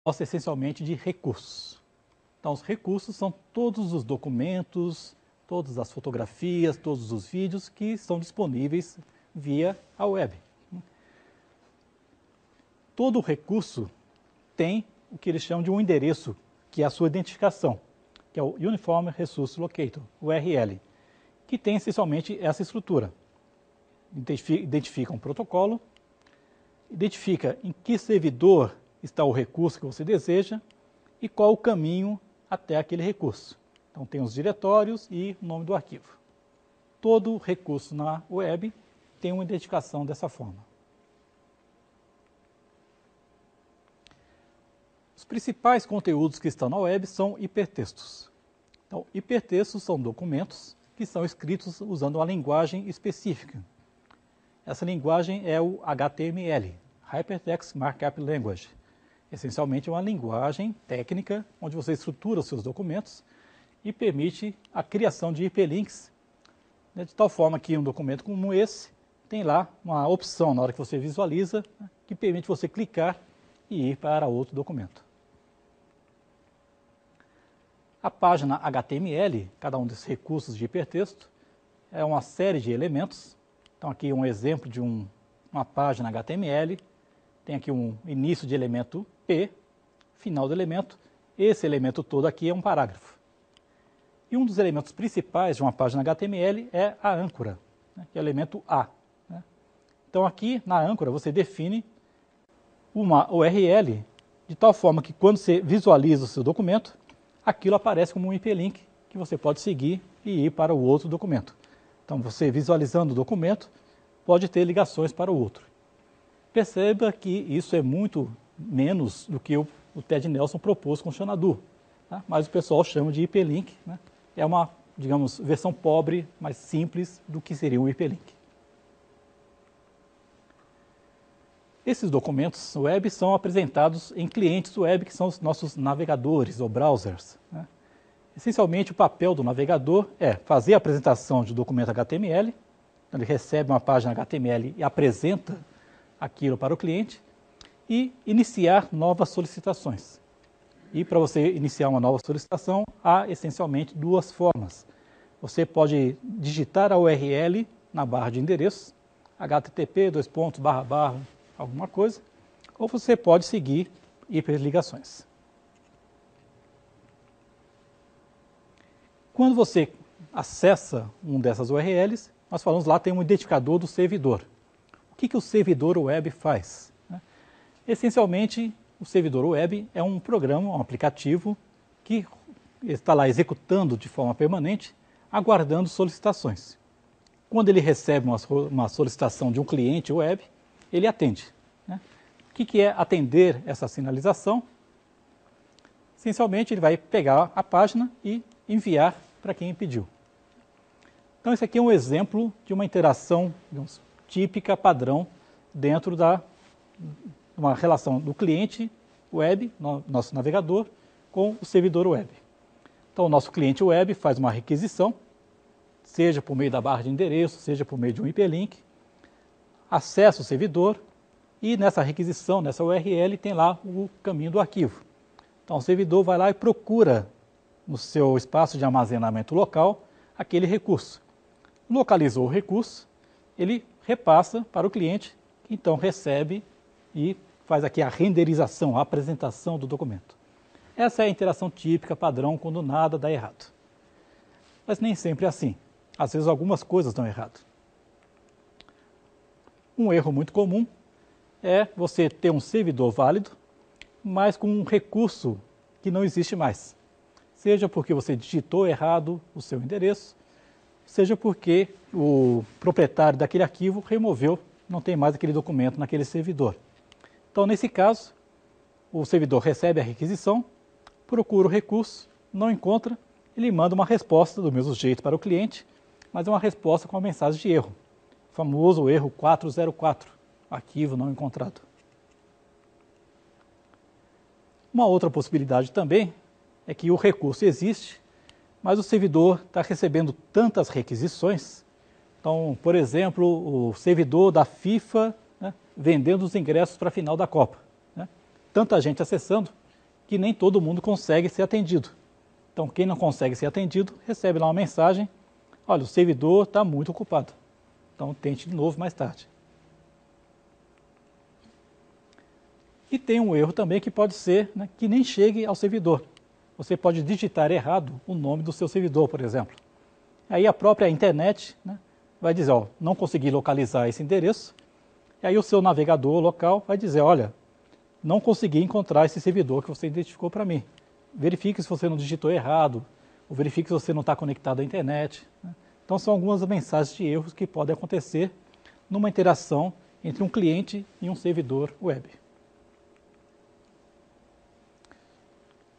composta essencialmente de recursos. Então, os recursos são todos os documentos, todas as fotografias, todos os vídeos que estão disponíveis via a web. Todo recurso tem o que eles chamam de um endereço, que é a sua identificação, que é o Uniform Resource Locator, URL, que tem essencialmente essa estrutura. Identifica um protocolo, identifica em que servidor está o recurso que você deseja e qual o caminho até aquele recurso. Então tem os diretórios e o nome do arquivo. Todo recurso na web tem uma identificação dessa forma. Os principais conteúdos que estão na web são hipertextos. Então, hipertextos são documentos que são escritos usando uma linguagem específica. Essa linguagem é o HTML, Hypertext Markup Language. Essencialmente é uma linguagem técnica onde você estrutura os seus documentos e permite a criação de hiperlinks, né, de tal forma que um documento como esse tem lá uma opção na hora que você visualiza, né, que permite você clicar e ir para outro documento. A página HTML, cada um desses recursos de hipertexto, é uma série de elementos. Então aqui um exemplo de uma página HTML, tem aqui um início de elemento P, final do elemento, esse elemento todo aqui é um parágrafo. E um dos elementos principais de uma página HTML é a âncora, né, que é o elemento A. Né? Então aqui na âncora você define uma URL de tal forma que quando você visualiza o seu documento, aquilo aparece como um hiperlink que você pode seguir e ir para o outro documento. Então você visualizando o documento pode ter ligações para o outro. Perceba que isso é muito menos do que o Ted Nelson propôs com o Xanadu, tá? Mas o pessoal chama de hiperlink, né? É uma, digamos, versão pobre, mais simples do que seria um hiperlink. Esses documentos web são apresentados em clientes web, que são os nossos navegadores ou browsers, né? Essencialmente, o papel do navegador é fazer a apresentação de documento HTML, então ele recebe uma página HTML e apresenta aquilo para o cliente, e iniciar novas solicitações. E para você iniciar uma nova solicitação, há essencialmente duas formas. Você pode digitar a URL na barra de endereços, http, alguma coisa, ou você pode seguir hiperligações. Quando você acessa uma dessas URLs, nós falamos lá tem um identificador do servidor. O que o servidor web faz? Essencialmente, o servidor web é um programa, um aplicativo que está lá executando de forma permanente, aguardando solicitações. Quando ele recebe uma solicitação de um cliente web, ele atende. Né? O que é atender essa sinalização? Essencialmente, ele vai pegar a página e enviar para quem pediu. Então, esse aqui é um exemplo de uma interação, digamos, típica, padrão, dentro de uma relação do cliente web, nosso navegador, com o servidor web. Então, o nosso cliente web faz uma requisição, seja por meio da barra de endereço, seja por meio de um hiperlink, acessa o servidor e nessa requisição, nessa URL, tem lá o caminho do arquivo. Então, o servidor vai lá e procura no seu espaço de armazenamento local aquele recurso. Localizou o recurso, ele repassa para o cliente, que então recebe e faz aqui a renderização, a apresentação do documento. Essa é a interação típica, padrão, quando nada dá errado. Mas nem sempre é assim. Às vezes algumas coisas dão errado. Um erro muito comum é você ter um servidor válido, mas com um recurso que não existe mais. Seja porque você digitou errado o seu endereço, seja porque o proprietário daquele arquivo removeu, não tem mais aquele documento naquele servidor. Então, nesse caso, o servidor recebe a requisição, procura o recurso, não encontra, ele manda uma resposta do mesmo jeito para o cliente, mas é uma resposta com uma mensagem de erro, o famoso erro 404, arquivo não encontrado. Uma outra possibilidade também é que o recurso existe, mas o servidor está recebendo tantas requisições. Então, por exemplo, o servidor da FIFA, né, vendendo os ingressos para a final da Copa. Né? Tanta gente acessando que nem todo mundo consegue ser atendido. Então, quem não consegue ser atendido, recebe lá uma mensagem: olha, o servidor está muito ocupado, então tente de novo mais tarde. E tem um erro também que pode ser, né, que nem chegue ao servidor. Você pode digitar errado o nome do seu servidor, por exemplo. Aí a própria internet, né, vai dizer: ó, não consegui localizar esse endereço. E aí o seu navegador local vai dizer: olha, não consegui encontrar esse servidor que você identificou para mim. Verifique se você não digitou errado, ou verifique se você não está conectado à internet, né? Então são algumas mensagens de erros que podem acontecer numa interação entre um cliente e um servidor web.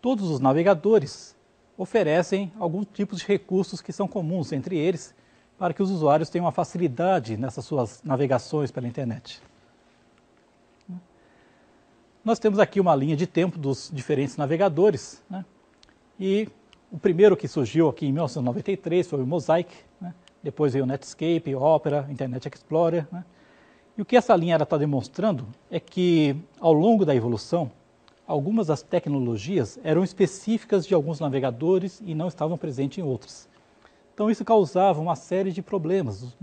Todos os navegadores oferecem alguns tipos de recursos que são comuns entre eles para que os usuários tenham uma facilidade nessas suas navegações pela internet. Nós temos aqui uma linha de tempo dos diferentes navegadores, né? E o primeiro que surgiu aqui em 1993 foi o Mosaic, né? Depois veio o Netscape, Opera, Internet Explorer, né? E o que essa linha está demonstrando é que, ao longo da evolução, algumas das tecnologias eram específicas de alguns navegadores e não estavam presentes em outros. Então isso causava uma série de problemas.